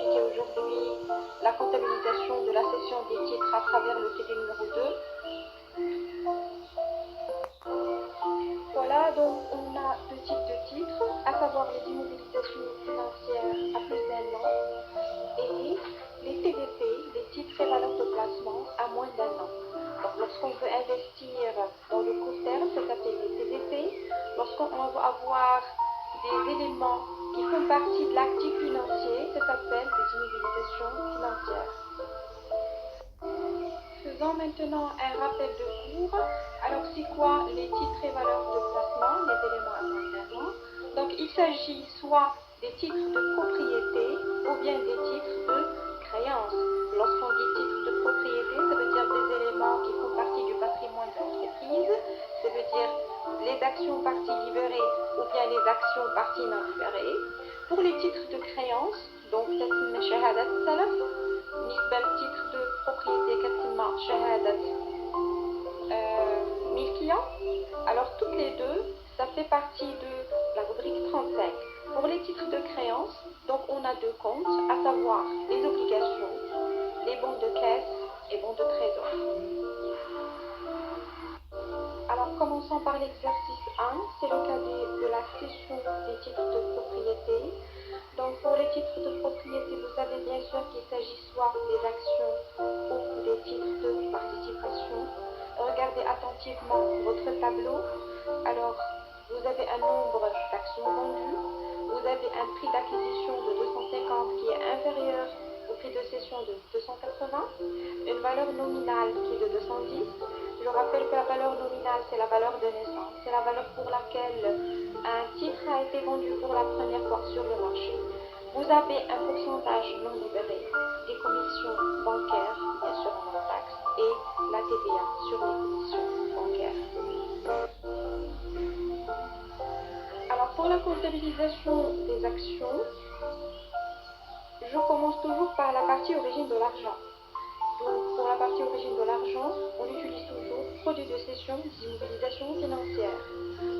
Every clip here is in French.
étudier aujourd'hui la comptabilisation de la cession des titres à travers le TD numéro 2. Voilà, donc on a deux types de titres, à savoir les immobilisations financières à plus d'1 an et les TVP, les titres et valeurs de placement à moins d'1 an. Donc lorsqu'on veut investir dans le court terme, c'est appelé les TVP. Lorsqu'on veut avoir des éléments qui font partie de l'actif financier, ça s'appelle des immobilisations financières. Faisons maintenant un rappel de cours. Alors c'est quoi les titres et valeurs de placement, les éléments à moins d'1 an? Donc il s'agit soit des titres de propriété ou bien des titres de créance. Lorsqu'on dit titres de propriété, ça veut dire des éléments qui font partie du patrimoine de l'entreprise. Ça veut dire les actions parties libérées ou bien les actions parties non libérées. Pour les titres de créance, donc تسمى شهادة السلف. بالنسبة للتيtre de propriété كتسمى شهادة ملكية. Alors toutes les deux, ça fait partie de la rubrique 35. Pour les titres de créance, donc on a deux comptes, à savoir les obligations, les bons de caisse et bons de trésor. Alors commençons par l'exercice 1, c'est le cas de la cession des titres de propriété. Donc pour les titres de propriété, vous savez bien sûr qu'il s'agit soit des actions ou des titres de participation. Regardez attentivement votre tableau. Alors vous avez un nombre d'actions vendues, vous avez un prix d'acquisition de 250 qui est inférieur au prix de cession de 280, une valeur nominale qui est de 210. Je rappelle que la valeur nominale, c'est la valeur de naissance, c'est la valeur pour laquelle un titre a été vendu pour la première fois sur le marché. Vous avez un pourcentage non libéré, des commissions bancaires, bien sûr en taxes, et la TVA sur les commissions bancaires. Alors pour la comptabilisation des actions, je commence toujours par la partie origine de l'argent. Donc pour la partie origine de l'argent, on utilise toujours produit de cession d'immobilisation financière.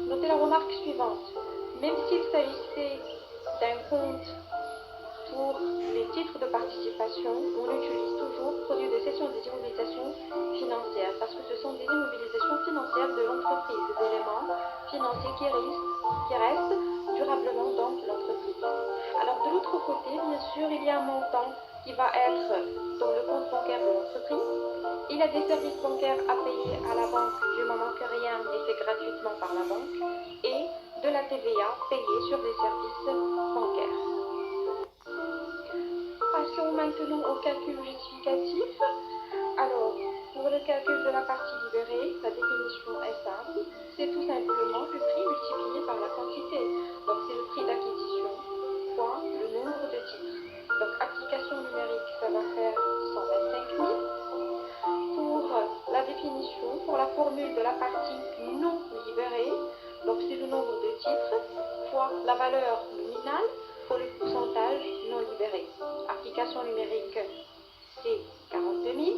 Notez la remarque suivante. Même s'il s'agissait d'un compte pour les titres de participation, on utilise toujours produit de cession des immobilisations financières parce que ce sont des immobilisations financières de l'entreprise, des éléments financiers qui restent durablement dans l'entreprise. Alors de l'autre côté, bien sûr, il y a un montant qui va être dans le compte bancaire de l'entreprise. Il y a des services bancaires à payer à la banque du moment que rien n'est fait gratuitement par la banque et de la TVA payée sur les services bancaires. Passons maintenant au calcul justificatif. Alors, pour le calcul de la partie libérée, la définition est simple. C'est tout simplement le prix multiplié par la quantité. Donc, c'est le prix d'acquisition fois le nombre de titres. Donc, application numérique, ça va faire 125 000. Pour la définition, pour la formule de la partie non libérée, donc c'est le nombre de titres fois la valeur nominale pour le pourcentage non libéré. Application numérique, c'est 42 000.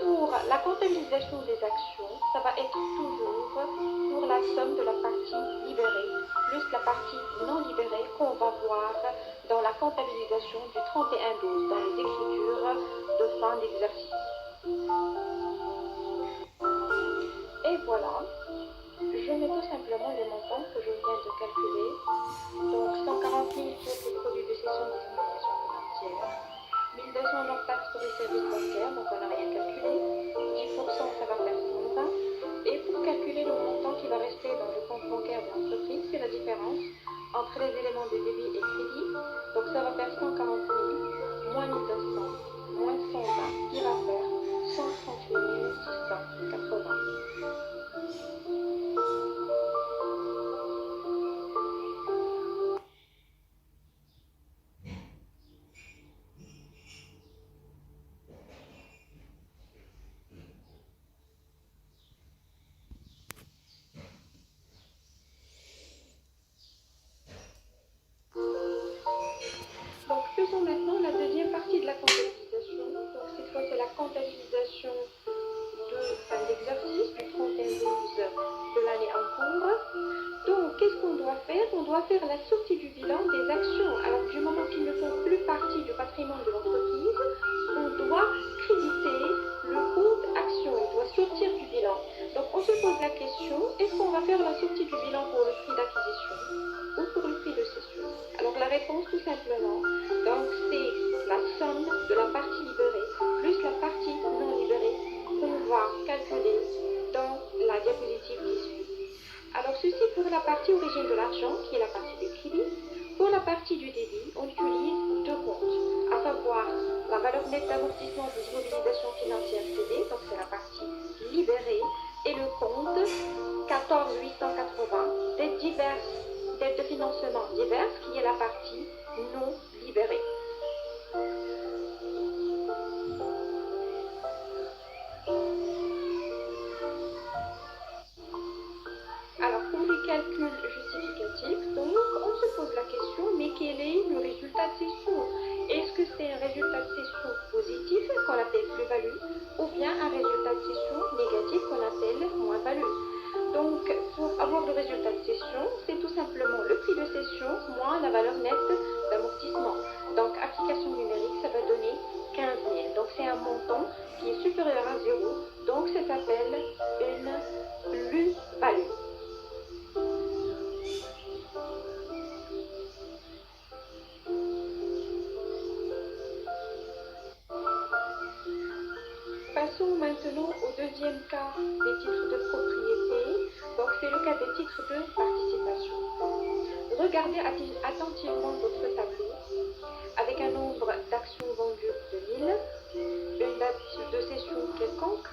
Pour la comptabilisation des actions, ça va être toujours pour la somme de la partie libérée plus la partie non libérée qu'on va voir dans la comptabilisation du 31-12 dans les écritures de fin d'exercice. Et voilà, je mets tout simplement les montants que je viens de calculer. Donc 140 000 pour le produit de cession des immobilisations financières, 1200 hors taxes pour les services bancaires, donc on n'a rien calculé, 10% ça va faire 120. Et pour calculer le montant qui va rester dans le compte bancaire de l'entreprise, c'est la différence entre les éléments de débit et crédit. Donc ça va faire 140 000 moins 1200 moins 120 qui va faire 138 680. Donc faisons maintenant la deuxième partie de la comptabilité. doit faire la sortie du bilan des actions. Alors du moment qu'ils ne font plus partie du patrimoine de l'entreprise, on doit créditer le compte action, il doit sortir du bilan. Donc on se pose la question, est-ce qu'on va faire la sortie du bilan pour le prix d'acquisition ou pour le prix de cession? Alors la réponse tout simplement, donc c'est la somme de la partie libérée plus la partie non libérée qu'on va calculer dans la diapositive qui suit. Alors ceci pour la partie origine de l'argent, qui est la partie du crédit. Pour la partie du débit, on utilise deux comptes, à savoir la valeur nette d'amortissement des immobilisations financières cédées, donc c'est la partie libérée, et le compte 14880 dettes de financement diverses, qui est la partie non libérée. Alors pour les calculs justificatifs, donc on se pose la question, mais quel est le résultat de cession? Est-ce que c'est un résultat de cession positif qu'on appelle plus-value ou bien un résultat de cession négatif qu'on appelle moins-value? Donc pour avoir le résultat de cession, c'est tout simplement le prix de cession moins la valeur nette d'amortissement. Donc application numérique, ça va donner 15 000. Donc c'est un montant qui est supérieur à 0, donc ça s'appelle une plus-value. Passons maintenant au deuxième cas des titres de propriété. Donc c'est le cas des titres de participation. Regardez attentivement votre tableau avec un nombre d'actions vendues de 1000, une date de cession quelconque,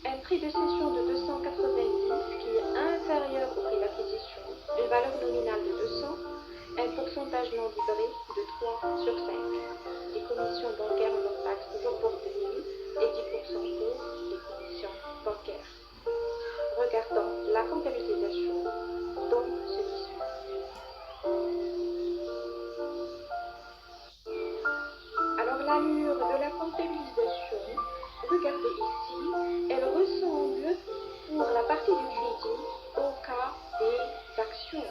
un prix de cession de 290 qui est inférieur au prix d'acquisition, une valeur nominale de 200, un pourcentage non libéré de 3 sur 5. Les commissions bancaires non taxes toujours pour 2000 et 10% pour les commissions bancaires. Regardons la comptabilisation dans ce qui suit. Alors l'allure de la comptabilisation, regardez ici, elle ressemble pour la partie du crédit au cas des actions.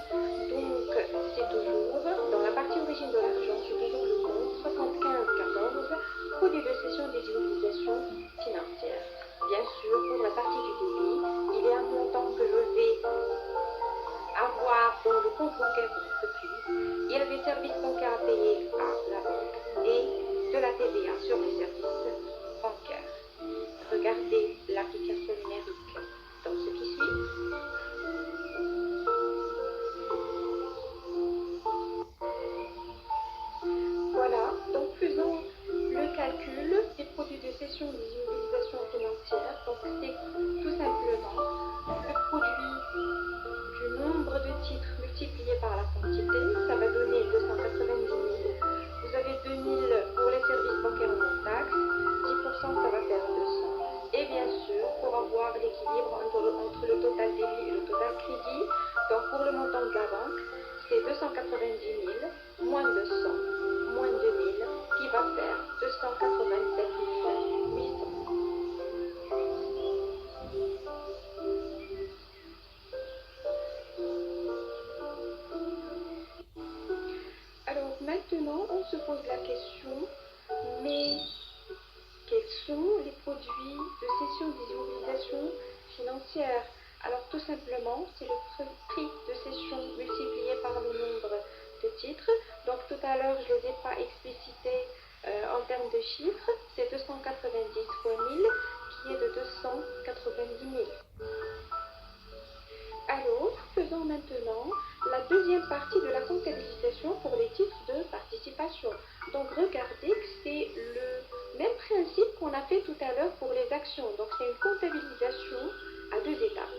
Donc c'est toujours, dans la partie origine de l'argent, c'est toujours le compte 7514, produit de cession des immobilisations financières. Bien sûr, pour la partie du débit, il y a un montant que je vais avoir dans le compte bancaire de l'entreprise. Il y a des services bancaires à payer à la banque et de la TVA sur les services bancaires. Regardez l'application numérique dans ce qui suit. Voilà, donc faisons le calcul des produits de cession des immobilisations financières. Donc c'est tout simplement le produit du nombre de titres multiplié par la quantité, ça va donner 290 000. Vous avez 2000 pour les services bancaires non taxes, 10% ça va faire 200. Et bien sûr, pour avoir l'équilibre entre le total débit et le total crédit, donc pour le montant de la banque, c'est 290 000 moins 200 moins 2000 qui va faire 287 800. Alors maintenant, on se pose la question, mais quels sont les produits de cession des immobilisations financières? Alors tout simplement, c'est le prix de cession multiplié par le nombre de titres. Donc tout à l'heure, je ne les ai pas explicités en termes de chiffres. C'est 290 fois 1000 qui est de 290 000. Alors, faisons maintenant la deuxième partie de la comptabilisation pour les titres de participation. Donc regardez que c'est le même principe qu'on a fait tout à l'heure pour les actions. Donc c'est une comptabilisation à deux étapes.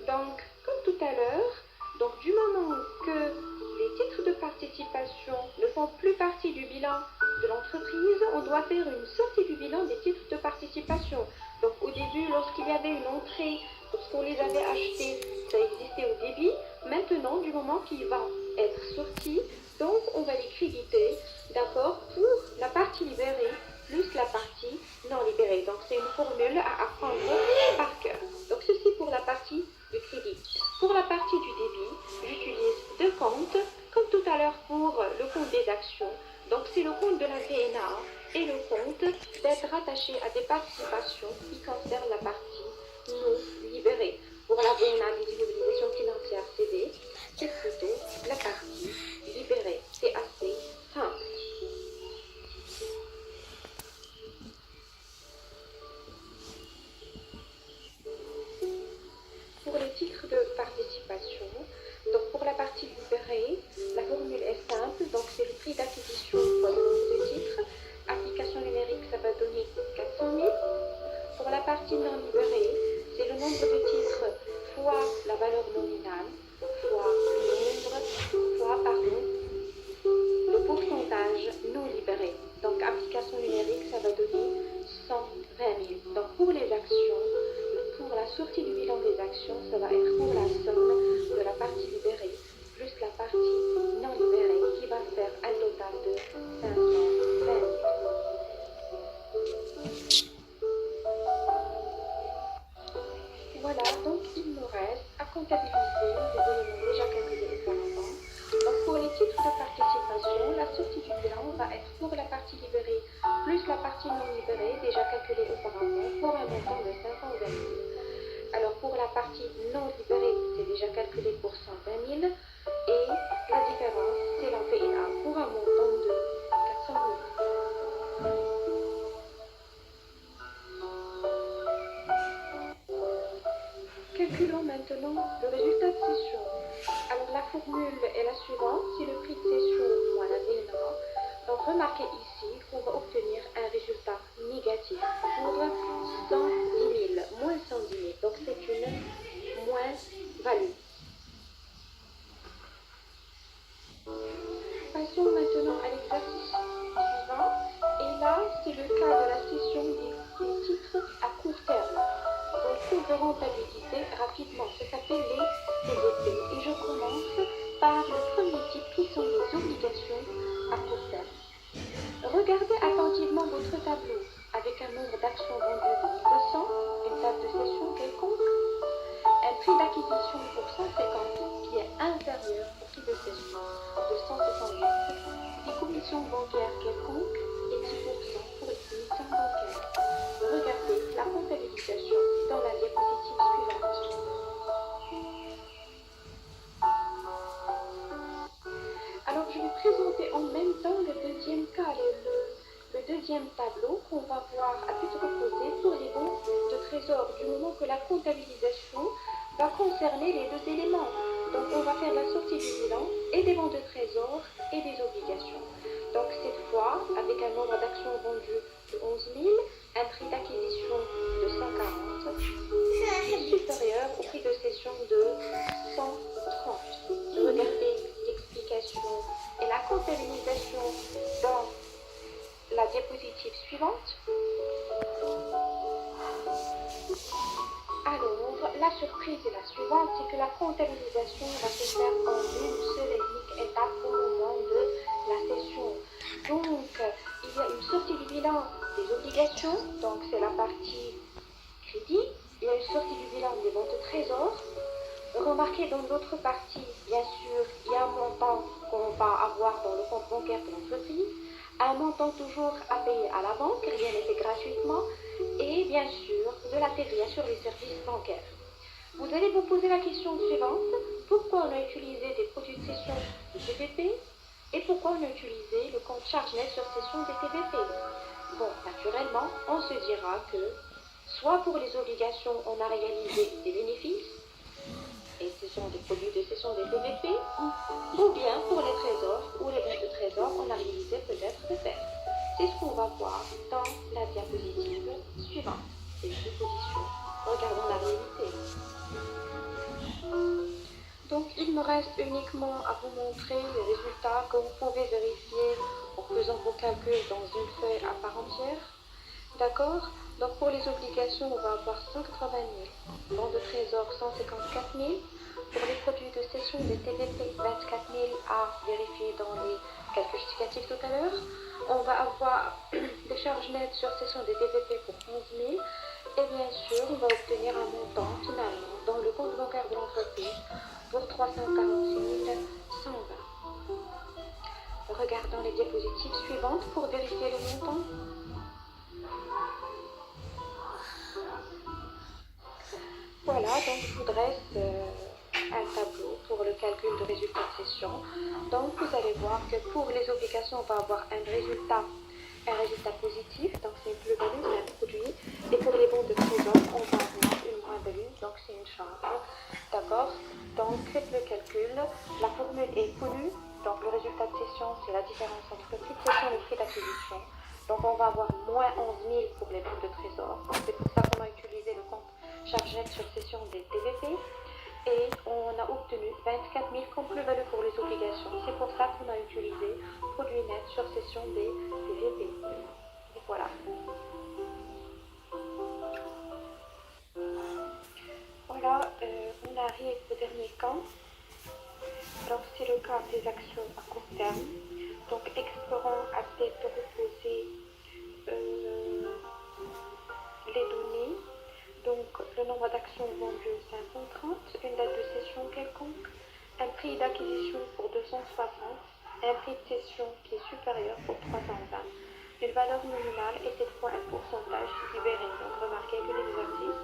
Donc comme tout à l'heure, donc du moment que les titres de participation ne font plus partie du bilan de l'entreprise, on doit faire une sortie du bilan des titres de participation. Donc au début, lorsqu'il y avait une entrée, lorsqu'on les avait achetés, ça existait au débit. Maintenant, du moment qu'il va être sorti, donc on va les créditer, d'accord, pour la partie libérée plus la partie non libérée. Donc c'est une formule à apprendre par cœur. Donc ceci pour la partie du crédit. Pour la partie du débit, j'utilise deux compte, comme tout à l'heure pour le compte des actions, donc c'est le compte de la VNA et le compte d'être rattaché à des participations qui concernent la partie non libérée. Pour la VNA des immobilisations financières CD, c'est plutôt la partie libérée. C'est assez simple. Pour les titres de participation, donc pour la partie libérée, la formule est simple, donc c'est le prix d'acquisition fois le nombre de titres. Application numérique, ça va donner 400 000. Pour la partie non libérée, c'est le nombre de titres fois la valeur nominale, fois le pourcentage non libéré. Donc application numérique, ça va donner 120 000. Donc pour les actions, pour la sortie du bilan des actions, ça va être pour la somme de la partie libérée plus la partie non libérée qui va faire un total de 520 000. Voilà, donc il nous reste à comptabiliser les éléments déjà calculés auparavant. Donc pour les titres de participation, la sortie du bilan va être pour la partie libérée plus la partie non libérée déjà calculée auparavant pour un montant de 520 000. Alors pour la partie non libérée, c'est déjà calculé pour 120 000 et la différence, c'est la VNA pour un montant de 400 000. Calculons maintenant le résultat de session. Alors la formule est la suivante, c'est le prix de session moins la VNA. Donc remarquez ici qu'on va obtenir un résultat négatif pour 110 000, moins 110 000. Donc c'est une moins-value. Passons maintenant à l'exercice suivant. Et là, c'est le cas de la session des titres à court terme. Donc, cours de rentabilité, rapidement, ça s'appelle les CDP. Et je commence par le premier type qui sont les obligations à court terme. Regardez attentivement votre tableau avec un nombre d'actions vendues de 200, une date de cession quelconque, un prix d'acquisition pour 150 qui est inférieur au prix de cession de 168, des commissions bancaires quelconques et 10% pour les commissions bancaires. Regardez la comptabilisation dans la diapositive suivante. Alors je vais présenter en même temps le deuxième cas, le deuxième tableau qu'on va voir à tête reposée pour les bons de trésor, du moment que la comptabilisation va concerner les deux éléments. Donc on va faire la sortie du bilan et des bons de trésor et des obligations. Donc cette fois, avec un nombre d'actions vendues de 11 000, un prix d'acquisition de 140 supérieur au prix de cession de 130. Regardez l'explication et la comptabilisation dans la diapositive suivante. Alors, la surprise est la suivante, c'est que la comptabilisation va se faire en une seule et unique étape au moment de la session. Donc, il y a une sortie du bilan des obligations, donc c'est la partie crédit. Il y a une sortie du bilan des ventes de trésor. Remarquez dans l'autre partie, bien sûr, il y a un montant qu'on va avoir dans le compte bancaire de l'entreprise, un montant toujours à payer à la banque, rien n'est fait gratuitement, et bien sûr de la TVA sur les services bancaires. Vous allez vous poser la question suivante, pourquoi on a utilisé des produits de cession de TVP et pourquoi on a utilisé le compte charge net sur cession des TVP? Bon, naturellement, on se dira que soit pour les obligations, on a réalisé des bénéfices, et ce sont des produits de cession des TVP, ou bien pour les trésors ou les bons de trésor, on a réalisé peut-être des pertes. C'est ce qu'on va voir dans la diapositive suivante. C'est une supposition. Regardons la réalité. Donc il me reste uniquement à vous montrer les résultats que vous pouvez vérifier en faisant vos calculs dans une feuille à part entière. D'accord? Donc pour les obligations, on va avoir 180 000. Bons de trésor, 154 000. Pour les produits de cession des TVP, 24 000 à vérifier dans les calculs justificatifs tout à l'heure. On va avoir des charges nettes sur cession des TVP pour 11 000. Et bien sûr, on va obtenir un montant finalement dans le compte bancaire de l'entreprise pour 346 100 diapositive suivante pour vérifier le montant. Voilà, donc je vous dresse un tableau pour le calcul de résultat de session. Donc vous allez voir que pour les obligations, on va avoir un résultat positif, donc c'est une plus-value, c'est un produit. Et pour les bons de trésor, on va avoir une moins-value, donc c'est une charge. D'accord? Donc faites le calcul. La formule est connue. Donc le résultat de session, c'est la différence entre le prix de session et le prix d'acquisition. Donc on va avoir moins 11 000 pour les bons de trésor. C'est pour ça qu'on a utilisé le compte charge nette sur session des TVP. Et on a obtenu 24 000 comme plus-value pour les obligations. C'est pour ça qu'on a utilisé produit net sur session des TVP. Et voilà. Voilà, on arrive au dernier cas. Donc c'est le cas des actions à court terme. Donc explorons à tête reposée les données. Donc le nombre d'actions vendues 530, une date de cession quelconque, un prix d'acquisition pour 260, un prix de cession qui est supérieur pour 320, une valeur nominale et cette fois un pourcentage libéré. Donc remarquez que l'exercice,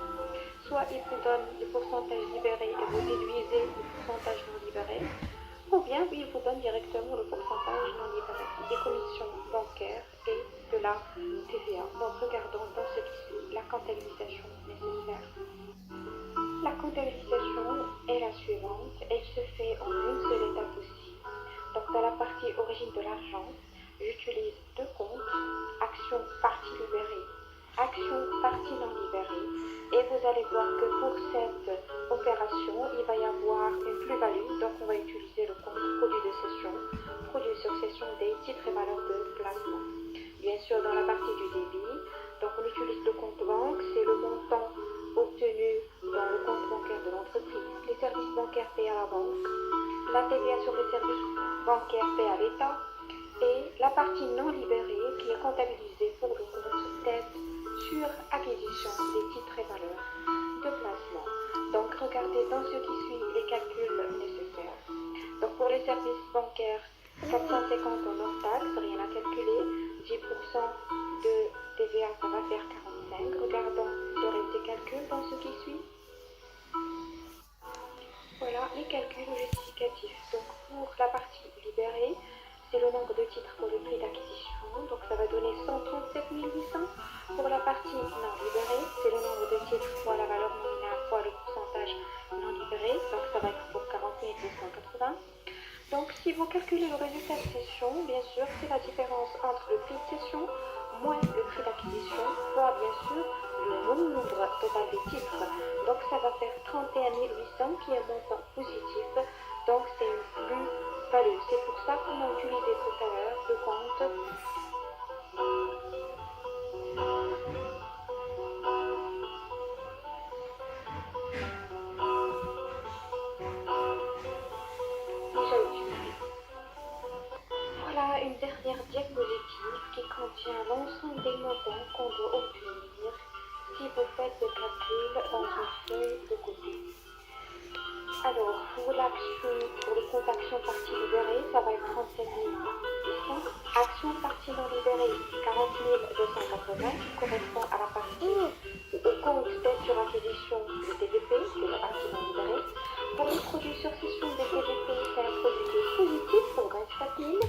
soit il vous donne les pourcentages libérés et vous déduisez le pourcentage non libéré, ou bien il vous donne directement le pourcentage non libéré des commissions bancaires et de la TVA. Donc regardons dans ce qui suit la comptabilisation nécessaire. La comptabilisation est la suivante. Elle se fait en une seule étape aussi. Donc dans la partie origine de l'argent, j'utilise deux comptes, action partie libérée, action partie non libérée. Et vous allez voir que pour cette opération, il va y avoir une plus-value. Donc on va utiliser le compte produit de cession, produit sur cession des titres et valeurs de placement. Bien sûr, dans la partie du débit, donc on utilise le compte banque, c'est le montant obtenu dans le compte bancaire de l'entreprise, les services bancaires payés à la banque, la TVA sur les services bancaires payés à l'État et la partie non libérée qui est comptabilisée pour le compte dette sur acquisition des titres et valeurs de placement. Donc regardez dans ce qui suit les calculs nécessaires. Donc pour les services bancaires, 450 en hors taxe, rien à calculer, 10% de TVA, ça va faire 45. Regardons le reste des calculs dans ce qui suit. Voilà les calculs justificatifs. Donc pour la partie libérée, c'est le nombre de titres pour le prix d'acquisition. Donc ça va donner 137 800. Pour la partie non libérée, c'est le nombre de titres fois la valeur nominale fois le pourcentage non libéré. Donc ça va être pour 40 280. Donc si vous calculez le résultat de cession, bien sûr, c'est la différence entre le prix de cession moins le prix d'acquisition fois bien sûr le nombre total des titres. Donc ça va faire 31 800 qui est un montant positif. Donc c'est une plus-value. C'est pour ça qu'on a utilisé tout à l'heure le compte déjà utilisé. Voilà une dernière diapositive qui contient l'ensemble des montants qu'on doit obtenir si vous faites le calcul dans une feuille de côté. Alors, pour l'action, pour le compte action partie libérée, ça va être 37 800. Action partie non libérée, 40 280, qui correspond à la partie au compte dette sur acquisition du TVP, qui est la partie non libérée. Pour les produits sur cession des TVP, c'est un produit qui est positif pour 24 000.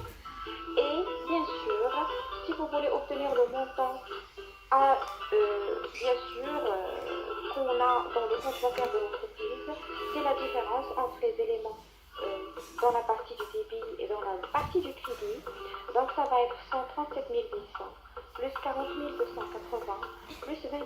Et bien sûr, si vous voulez obtenir le montant bien sûr, qu'on a dans le compte bancaire de l'entreprise, c'est la différence entre les éléments dans la partie du débit et dans la partie du crédit. Donc ça va être 137 800 plus 40 280 plus 24